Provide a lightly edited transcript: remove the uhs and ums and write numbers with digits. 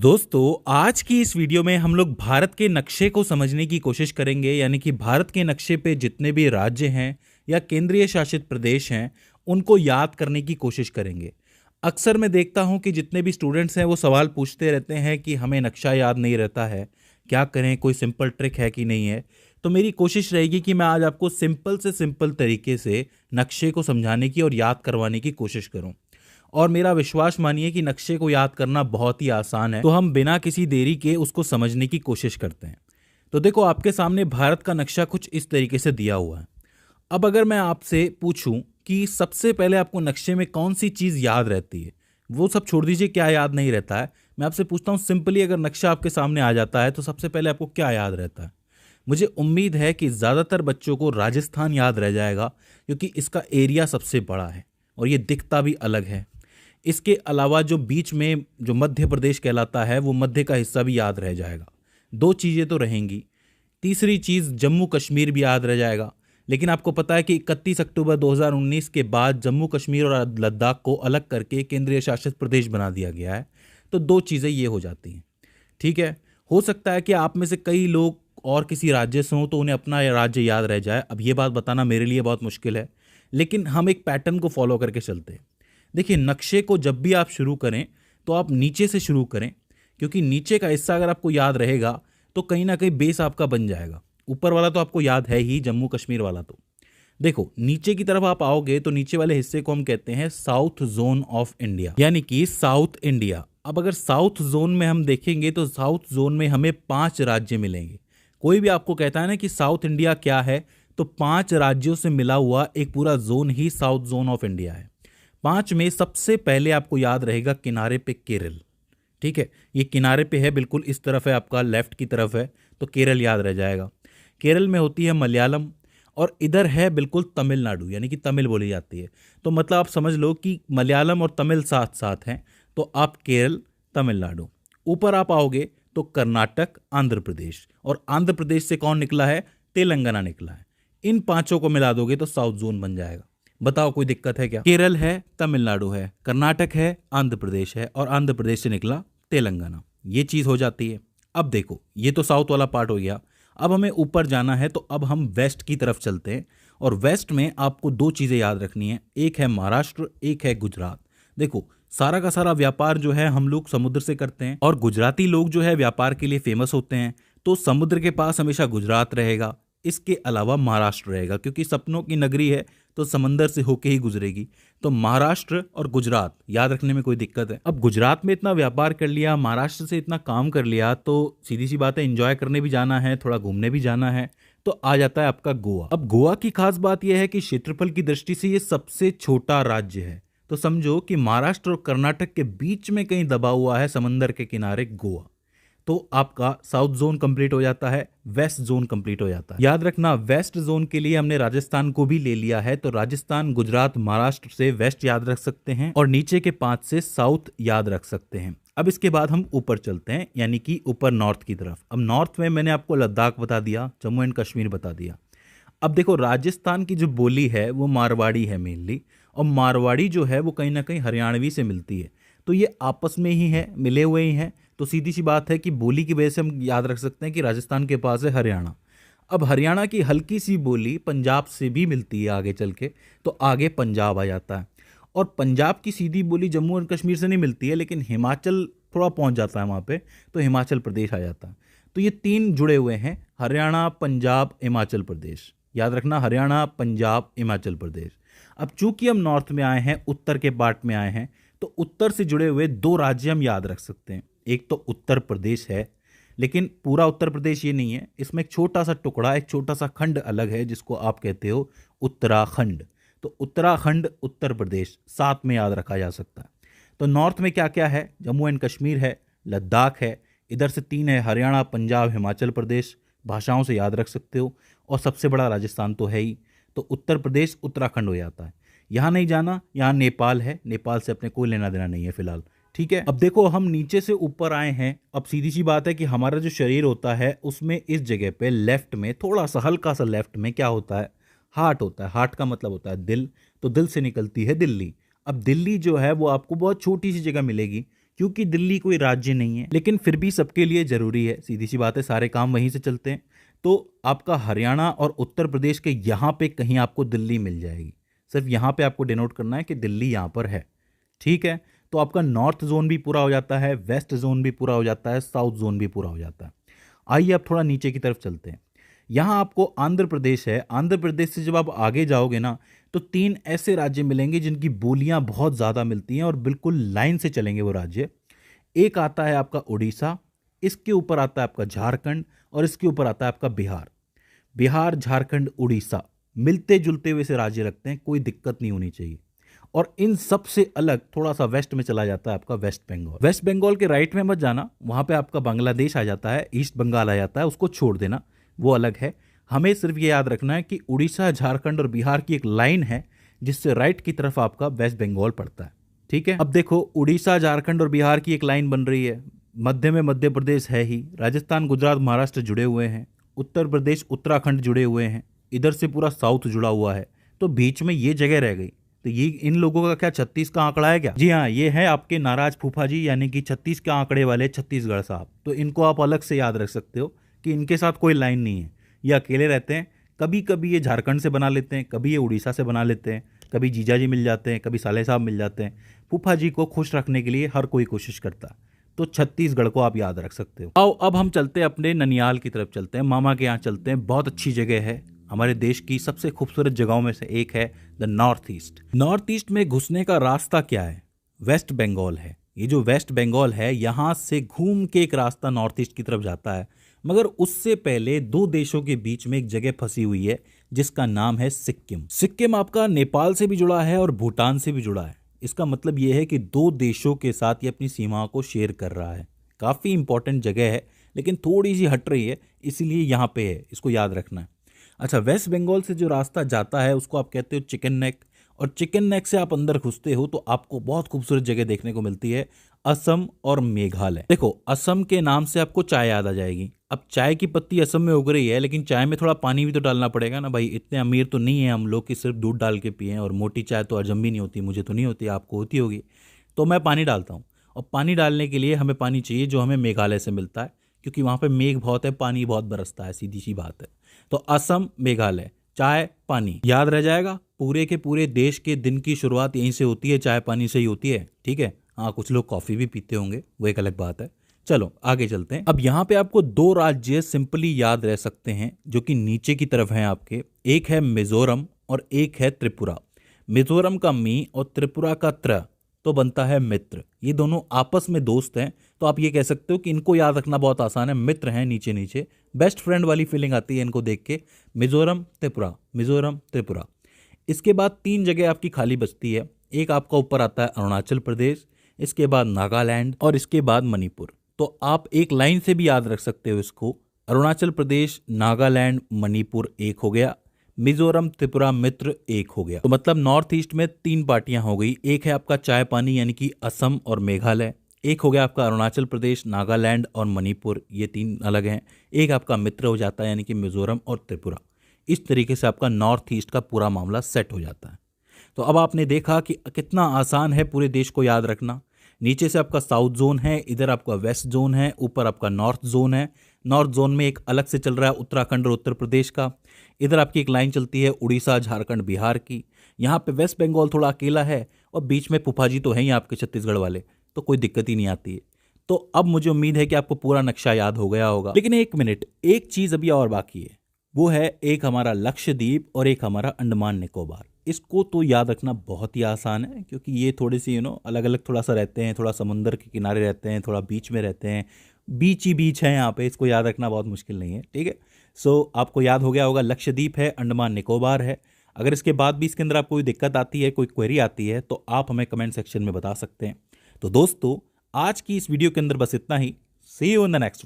दोस्तों, आज की इस वीडियो में हम लोग भारत के नक्शे को समझने की कोशिश करेंगे। यानी कि भारत के नक्शे पे जितने भी राज्य हैं या केंद्रीय शासित प्रदेश हैं उनको याद करने की कोशिश करेंगे। अक्सर मैं देखता हूं कि जितने भी स्टूडेंट्स हैं वो सवाल पूछते रहते हैं कि हमें नक्शा याद नहीं रहता है, क्या करें, कोई सिंपल ट्रिक है कि नहीं है। तो मेरी कोशिश रहेगी कि मैं आज आपको सिंपल से सिंपल तरीके से नक्शे को समझाने की और याद करवाने की कोशिश करूं। और मेरा विश्वास मानिए कि नक्शे को याद करना बहुत ही आसान है। तो हम बिना किसी देरी के उसको समझने की कोशिश करते हैं। तो देखो, आपके सामने भारत का नक्शा कुछ इस तरीके से दिया हुआ है। अब अगर मैं आपसे पूछूं कि सबसे पहले आपको नक्शे में कौन सी चीज़ याद रहती है, वो सब छोड़ दीजिए क्या याद नहीं रहता है। मैं आपसे पूछता हूँ सिंपली, अगर नक्शा आपके सामने आ जाता है तो सबसे पहले आपको क्या याद रहता है। मुझे उम्मीद है कि ज़्यादातर बच्चों को राजस्थान याद रह जाएगा, क्योंकि इसका एरिया सबसे बड़ा है और ये दिखता भी अलग है। इसके अलावा जो बीच में जो मध्य प्रदेश कहलाता है वो मध्य का हिस्सा भी याद रह जाएगा। दो चीज़ें तो रहेंगी। तीसरी चीज़ जम्मू कश्मीर भी याद रह जाएगा। लेकिन आपको पता है कि 31 अक्टूबर 2019 के बाद जम्मू कश्मीर और लद्दाख को अलग करके केंद्रीय शासित प्रदेश बना दिया गया है। तो दो चीज़ें ये हो जाती हैं। ठीक है, हो सकता है कि आप में से कई लोग और किसी राज्य से हों तो उन्हें अपना राज्य याद रह जाए। अब ये बात बताना मेरे लिए बहुत मुश्किल है, लेकिन हम एक पैटर्न को फॉलो करके चलते हैं। देखिए, नक्शे को जब भी आप शुरू करें तो आप नीचे से शुरू करें, क्योंकि नीचे का हिस्सा अगर आपको याद रहेगा तो कहीं ना कहीं बेस आपका बन जाएगा। ऊपर वाला तो आपको याद है ही, जम्मू कश्मीर वाला। तो देखो, नीचे की तरफ आप आओगे तो नीचे वाले हिस्से को हम कहते हैं साउथ जोन ऑफ इंडिया, यानी कि साउथ इंडिया। अब अगर साउथ जोन में हम देखेंगे तो साउथ जोन में हमें 5 राज्य मिलेंगे। कोई भी आपको कहता है ना कि साउथ इंडिया क्या है, तो 5 राज्यों से मिला हुआ एक पूरा zone he south zone of India है। 5 में सबसे पहले आपको याद रहेगा किनारे पे केरल। ठीक है, ये किनारे पे है, बिल्कुल इस तरफ है, आपका लेफ्ट की तरफ है, तो केरल याद रह जाएगा। केरल में होती है मलयालम, और इधर है बिल्कुल तमिलनाडु, यानी कि तमिल बोली जाती है। तो मतलब आप समझ लो कि मलयालम और तमिल साथ साथ हैं, तो आप केरल, तमिलनाडु। ऊपर आप आओगे तो कर्नाटक, आंध्र प्रदेश, और आंध्र प्रदेश से कौन निकला है? तेलंगाना निकला है। इन पांचों को मिला दोगे तो साउथ जोन बन जाएगा। बताओ, कोई दिक्कत है क्या? केरल है, तमिलनाडु है, कर्नाटक है, आंध्र प्रदेश है, और आंध्र प्रदेश से निकला तेलंगाना। ये चीज़ हो जाती है। अब देखो, ये तो साउथ वाला पार्ट हो गया। अब हमें ऊपर जाना है, तो अब हम वेस्ट की तरफ चलते हैं। और वेस्ट में आपको दो चीज़ें याद रखनी है, एक है महाराष्ट्र, एक है गुजरात। देखो, सारा का सारा व्यापार जो है हम लोग समुद्र से करते हैं, और गुजराती लोग जो है व्यापार के लिए फेमस होते हैं। तो समुद्र के पास हमेशा गुजरात रहेगा, इसके अलावा महाराष्ट्र रहेगा, क्योंकि सपनों की नगरी है तो समंदर से होके ही गुजरेगी। तो महाराष्ट्र और गुजरात याद रखने में कोई दिक्कत है? अब गुजरात में इतना व्यापार कर लिया, महाराष्ट्र से इतना काम कर लिया, तो सीधी सी बात है, एंजॉय करने भी जाना है, थोड़ा घूमने भी जाना है, तो आ जाता है आपका गोवा। अब गोवा की खास बात यह है कि क्षेत्रफल की दृष्टि से ये सबसे छोटा राज्य है। तो समझो कि महाराष्ट्र और कर्नाटक के बीच में कहीं दबा हुआ है समंदर के किनारे गोवा। तो आपका साउथ जोन कंप्लीट हो जाता है, वेस्ट जोन कंप्लीट हो जाता है। याद रखना, वेस्ट जोन के लिए हमने राजस्थान को भी ले लिया है, तो राजस्थान, गुजरात, महाराष्ट्र से वेस्ट याद रख सकते हैं, और नीचे के 5 से साउथ याद रख सकते हैं। अब इसके बाद हम ऊपर चलते हैं, यानी कि ऊपर नॉर्थ की तरफ। अब नॉर्थ में मैंने आपको लद्दाख बता दिया, जम्मू एंड कश्मीर बता दिया। अब देखो, राजस्थान की जो बोली है वो मारवाड़ी है मेनली, और मारवाड़ी जो है वो कहीं ना कहीं हरियाणवी से मिलती है। तो ये आपस में ही है, मिले हुए ही हैं। तो सीधी सी बात है कि बोली की वजह से हम याद रख सकते हैं कि राजस्थान के पास है हरियाणा। अब हरियाणा की हल्की सी बोली पंजाब से भी मिलती है आगे चल के, तो आगे पंजाब आ जाता है। और पंजाब की सीधी बोली जम्मू एंड कश्मीर से नहीं मिलती है, लेकिन हिमाचल थोड़ा पहुंच जाता है वहाँ पे, तो हिमाचल प्रदेश आ जाता है। तो ये 3 जुड़े हुए हैं, हरियाणा, पंजाब, हिमाचल प्रदेश। याद रखना, हरियाणा, पंजाब, हिमाचल प्रदेश। अब चूंकि हम नॉर्थ में आए हैं, उत्तर के पार्ट में आए हैं, तो उत्तर से जुड़े हुए 2 राज्य हम याद रख सकते हैं। एक तो उत्तर प्रदेश है, लेकिन पूरा उत्तर प्रदेश ये नहीं है, इसमें एक छोटा सा टुकड़ा, एक छोटा सा खंड अलग है, जिसको आप कहते हो उत्तराखंड। तो उत्तराखंड, उत्तर प्रदेश साथ में याद रखा जा सकता है। तो नॉर्थ में क्या क्या है? जम्मू एंड कश्मीर है, लद्दाख है, इधर से 3 है, हरियाणा, पंजाब, हिमाचल प्रदेश। भाषाओं से याद रख सकते हो, और सबसे बड़ा राजस्थान तो है ही। तो उत्तर प्रदेश, उत्तराखंड हो जाता है। यहाँ नहीं जाना, यहाँ नेपाल है, नेपाल से अपने कोई लेना देना नहीं है फिलहाल। ठीक है, अब देखो, हम नीचे से ऊपर आए हैं। अब सीधी सी बात है कि हमारा जो शरीर होता है उसमें इस जगह पे लेफ्ट में, थोड़ा सा हल्का सा लेफ्ट में क्या होता है? हार्ट होता है। हार्ट का मतलब होता है दिल। तो दिल से निकलती है दिल्ली। अब दिल्ली जो है वो आपको बहुत छोटी सी जगह मिलेगी, क्योंकि दिल्ली कोई राज्य नहीं है, लेकिन फिर भी सबके लिए जरूरी है। सीधी सी बात है, सारे काम वहीं से चलते हैं। तो आपका हरियाणा और उत्तर प्रदेश के यहाँ पे कहीं आपको दिल्ली मिल जाएगी। सिर्फ यहाँ पे आपको डिनोट करना है कि दिल्ली यहाँ पर है। ठीक है, तो आपका नॉर्थ जोन भी पूरा हो जाता है, वेस्ट जोन भी पूरा हो जाता है, साउथ जोन भी पूरा हो जाता है। आइए अब थोड़ा नीचे की तरफ चलते हैं। यहाँ आपको आंध्र प्रदेश है। आंध्र प्रदेश से जब आप आगे जाओगे ना, तो 3 ऐसे राज्य मिलेंगे जिनकी बोलियां बहुत ज़्यादा मिलती हैं और बिल्कुल लाइन से चलेंगे वो राज्य। एक आता है आपका उड़ीसा, इसके ऊपर आता है आपका झारखंड और इसके ऊपर आता है आपका बिहार। बिहार, झारखंड, उड़ीसा मिलते जुलते हुए से राज्य लगते हैं, कोई दिक्कत नहीं होनी चाहिए। और इन सब से अलग थोड़ा सा वेस्ट में चला जाता है आपका वेस्ट बंगाल। वेस्ट बंगाल के राइट में मत जाना, वहां पे आपका बांग्लादेश आ जाता है, ईस्ट बंगाल आ जाता है, उसको छोड़ देना, वो अलग है। हमें सिर्फ ये याद रखना है कि उड़ीसा, झारखंड और बिहार की एक लाइन है जिससे राइट की तरफ आपका वेस्ट बंगाल पड़ता है। ठीक है, अब देखो उड़ीसा, झारखंड और बिहार की एक लाइन बन रही है, मध्य में मध्य प्रदेश है ही, राजस्थान, गुजरात, महाराष्ट्र जुड़े हुए हैं, उत्तर प्रदेश, उत्तराखंड जुड़े हुए हैं, इधर से पूरा साउथ जुड़ा हुआ है, तो बीच में ये जगह रह गई। तो ये इन लोगों का क्या 36 का आंकड़ा है क्या? जी हाँ, ये है आपके नाराज फूफा जी, यानी कि 36 के आंकड़े वाले छत्तीसगढ़ साहब। तो इनको आप अलग से याद रख सकते हो कि इनके साथ कोई लाइन नहीं है, ये अकेले रहते हैं। कभी कभी ये झारखंड से बना लेते हैं, कभी ये उड़ीसा से बना लेते हैं, कभी जीजा जी मिल जाते हैं, कभी साले साहब मिल जाते हैं। फूफा जी को खुश रखने के लिए हर कोई कोशिश करता है। तो छत्तीसगढ़ को आप याद रख सकते हो। आओ अब हम चलते हैं अपने ननियाल की तरफ, चलते हैं मामा के यहाँ चलते हैं। बहुत अच्छी जगह है, हमारे देश की सबसे खूबसूरत जगहों में से एक है the north east. North east में घुसने का रास्ता क्या है? वेस्ट बंगाल है। ये जो वेस्ट बंगाल है, यहाँ से घूम के एक रास्ता नॉर्थ ईस्ट की तरफ जाता है, मगर उससे पहले 2 देशों के बीच में एक जगह फंसी हुई है जिसका नाम है सिक्किम। सिक्किम आपका नेपाल से भी जुड़ा है और भूटान से भी जुड़ा है। इसका मतलब यह है कि 2 देशों के साथ ये अपनी सीमाओं को शेयर कर रहा है। काफ़ी इंपॉर्टेंट जगह है, लेकिन थोड़ी सी हट रही है, इसीलिए यहाँ पे है, इसको याद रखना है। अच्छा, वेस्ट बंगाल से जो रास्ता जाता है उसको आप कहते हो चिकन नेक, और चिकन नेक से आप अंदर घुसते हो तो आपको बहुत खूबसूरत जगह देखने को मिलती है, असम और मेघालय। देखो, असम के नाम से आपको चाय याद आ जाएगी। अब चाय की पत्ती असम में उग रही है, लेकिन चाय में थोड़ा पानी भी तो डालना पड़ेगा ना भाई। इतने अमीर तो नहीं है हम लोग कि सिर्फ दूध डाल के पिएं, और मोटी चाय तो हजम भी नहीं होती, मुझे तो नहीं होती, आपको होती होगी। तो मैं पानी डालता हूँ, और पानी डालने के लिए हमें पानी चाहिए जो हमें मेघालय से मिलता है, क्योंकि वहाँ पे मेघ बहुत है, पानी बहुत बरसता है, सीधी सी बात है। तो असम, मेघालय, चाय, पानी याद रह जाएगा। पूरे के पूरे देश के दिन की शुरुआत यहीं से होती है, चाय पानी से ही होती है। ठीक है, हाँ, कुछ लोग कॉफ़ी भी पीते होंगे, वो एक अलग बात है। चलो आगे चलते हैं। अब यहाँ पे आपको 2 राज्य सिंपली याद रह सकते हैं जो कि नीचे की तरफ हैं आपके। एक है मिजोरम और एक है त्रिपुरा। मिजोरम का मी और त्रिपुरा का त्र तो बनता है मित्र। ये दोनों आपस में दोस्त हैं, तो आप ये कह सकते हो कि इनको याद रखना बहुत आसान है, मित्र हैं नीचे नीचे। बेस्ट फ्रेंड वाली फीलिंग आती है इनको देख के। मिजोरम, त्रिपुरा, मिजोरम, त्रिपुरा। इसके बाद 3 जगह आपकी खाली बचती है। एक आपका ऊपर आता है अरुणाचल प्रदेश, इसके बाद नागालैंड और इसके बाद मणिपुर। तो आप एक लाइन से भी याद रख सकते हो इसको, अरुणाचल प्रदेश, नागालैंड, मणिपुर एक हो गया, मिजोरम, त्रिपुरा, मित्र एक हो गया। तो मतलब नॉर्थ ईस्ट में 3 पार्टियां हो गई। एक है आपका चाय पानी यानी कि असम और मेघालय, एक हो गया आपका अरुणाचल प्रदेश, नागालैंड और मणिपुर, ये 3 अलग हैं। एक आपका मित्र हो जाता है यानी कि मिजोरम और त्रिपुरा। इस तरीके से आपका नॉर्थ ईस्ट का पूरा मामला सेट हो जाता है। तो अब आपने देखा कि कितना आसान है पूरे देश को याद रखना। नीचे से आपका साउथ जोन है, इधर आपका वेस्ट जोन है, ऊपर आपका नॉर्थ जोन है। नॉर्थ जोन में एक अलग से चल रहा है उत्तराखंड और उत्तर प्रदेश का। इधर आपकी एक लाइन चलती है उड़ीसा, झारखंड, बिहार की। यहाँ पे वेस्ट बंगाल थोड़ा अकेला है, और बीच में फूफा जी तो हैं ही आपके छत्तीसगढ़ वाले, तो कोई दिक्कत ही नहीं आती है। तो अब मुझे उम्मीद है कि आपको पूरा नक्शा याद हो गया होगा। लेकिन एक मिनट, एक चीज़ अभी और बाकी है, वो है एक हमारा लक्षद्वीप और एक हमारा अंडमान निकोबार। इसको तो याद रखना बहुत ही आसान है, क्योंकि ये थोड़ी सी अलग अलग थोड़ा सा रहते हैं, थोड़ा समुंदर के किनारे रहते हैं, थोड़ा बीच में रहते हैं, बीच ही बीच है यहाँ पे। इसको याद रखना बहुत मुश्किल नहीं है। ठीक है, सो आपको याद हो गया होगा, लक्षद्वीप है, अंडमान निकोबार है। अगर इसके बाद भी इसके अंदर आपको कोई दिक्कत आती है, कोई क्वेरी आती है, तो आप हमें कमेंट सेक्शन में बता सकते हैं। तो दोस्तों, आज की इस वीडियो के अंदर बस इतना ही। See you in the next one.